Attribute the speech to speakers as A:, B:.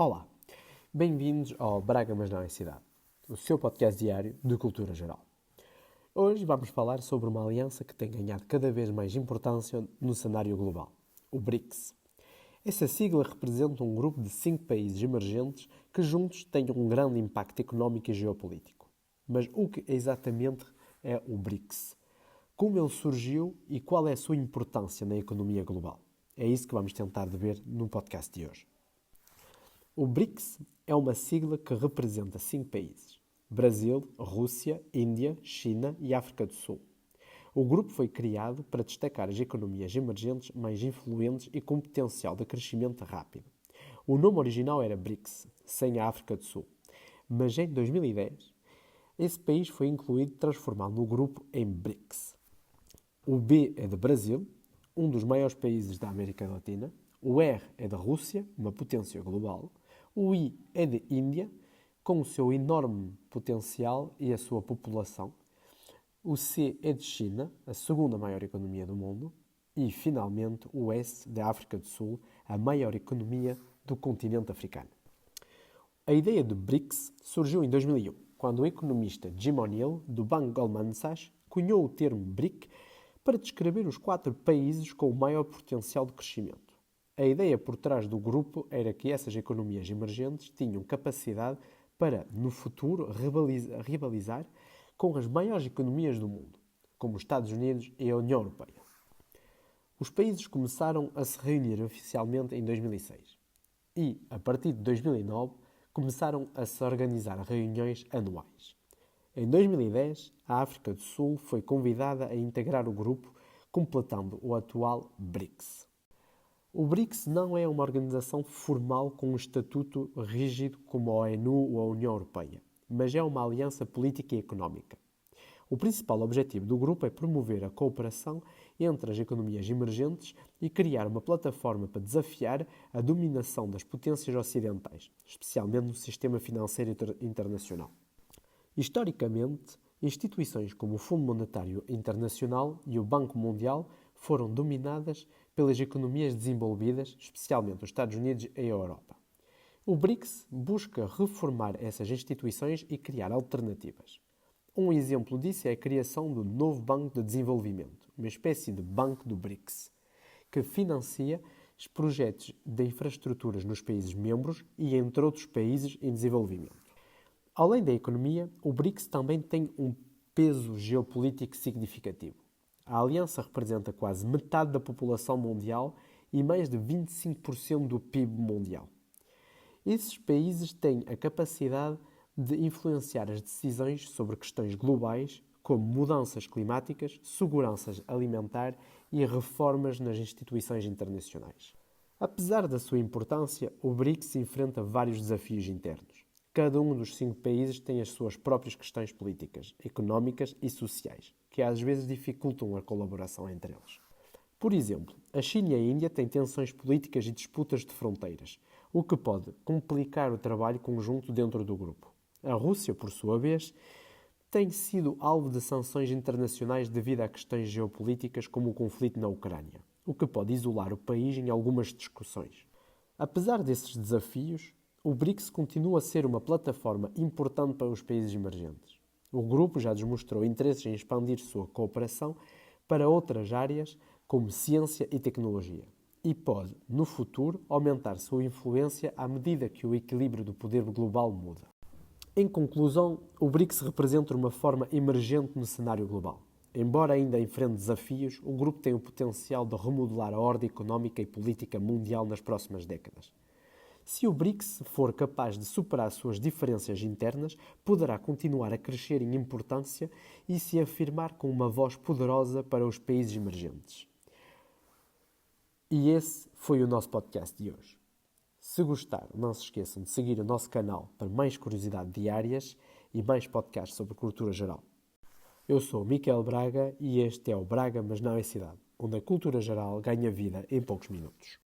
A: Olá, bem-vindos ao Braga Mas Não é Cidade, o seu podcast diário de cultura geral. Hoje vamos falar sobre uma aliança que tem ganhado cada vez mais importância no cenário global, o BRICS. Essa sigla representa um grupo de 5 países emergentes que juntos têm um grande impacto económico e geopolítico. Mas o que exatamente é o BRICS? Como ele surgiu e qual é a sua importância na economia global? É isso que vamos tentar ver no podcast de hoje. O BRICS é uma sigla que representa 5 países: Brasil, Rússia, Índia, China e África do Sul. O grupo foi criado para destacar as economias emergentes mais influentes e com potencial de crescimento rápido. O nome original era BRICS, sem a África do Sul, mas em 2010 esse país foi incluído, transformado no grupo em BRICS. O B é de Brasil, um dos maiores países da América Latina. O R é da Rússia, uma potência global. O I é de Índia, com o seu enorme potencial e a sua população. O C é de China, a segunda maior economia do mundo. E, finalmente, o S da África do Sul, a maior economia do continente africano. A ideia de BRICS surgiu em 2001, quando o economista Jim O'Neill, do banco Goldman Sachs, cunhou o termo BRIC para descrever os 4 países com o maior potencial de crescimento. A ideia por trás do grupo era que essas economias emergentes tinham capacidade para, no futuro, rivalizar com as maiores economias do mundo, como os Estados Unidos e a União Europeia. Os países começaram a se reunir oficialmente em 2006 e, a partir de 2009, começaram a se organizar reuniões anuais. Em 2010, a África do Sul foi convidada a integrar o grupo, completando o atual BRICS. O BRICS não é uma organização formal com um estatuto rígido como a ONU ou a União Europeia, mas é uma aliança política e económica. O principal objetivo do grupo é promover a cooperação entre as economias emergentes e criar uma plataforma para desafiar a dominação das potências ocidentais, especialmente no sistema financeiro internacional. Historicamente, instituições como o Fundo Monetário Internacional e o Banco Mundial foram dominadas pelas economias desenvolvidas, especialmente os Estados Unidos e a Europa. O BRICS busca reformar essas instituições e criar alternativas. Um exemplo disso é a criação do novo Banco de Desenvolvimento, uma espécie de banco do BRICS, que financia os projetos de infraestruturas nos países membros e entre outros países em desenvolvimento. Além da economia, o BRICS também tem um peso geopolítico significativo. A aliança representa quase metade da população mundial e mais de 25% do PIB mundial. Esses países têm a capacidade de influenciar as decisões sobre questões globais, como mudanças climáticas, segurança alimentar e reformas nas instituições internacionais. Apesar da sua importância, o BRICS enfrenta vários desafios internos. Cada um dos 5 países tem as suas próprias questões políticas, económicas e sociais, que às vezes dificultam a colaboração entre eles. Por exemplo, a China e a Índia têm tensões políticas e disputas de fronteiras, o que pode complicar o trabalho conjunto dentro do grupo. A Rússia, por sua vez, tem sido alvo de sanções internacionais devido a questões geopolíticas como o conflito na Ucrânia, o que pode isolar o país em algumas discussões. Apesar desses desafios, o BRICS continua a ser uma plataforma importante para os países emergentes. O grupo já demonstrou interesse em expandir sua cooperação para outras áreas, como ciência e tecnologia, e pode, no futuro, aumentar sua influência à medida que o equilíbrio do poder global muda. Em conclusão, o BRICS representa uma forma emergente no cenário global. Embora ainda enfrente desafios, o grupo tem o potencial de remodelar a ordem económica e política mundial nas próximas décadas. Se o BRICS for capaz de superar suas diferenças internas, poderá continuar a crescer em importância e se afirmar com uma voz poderosa para os países emergentes. E esse foi o nosso podcast de hoje. Se gostaram, não se esqueçam de seguir o nosso canal para mais curiosidades diárias e mais podcasts sobre cultura geral. Eu sou Miquel Braga e este é o Braga Mas Não é Cidade, onde a cultura geral ganha vida em poucos minutos.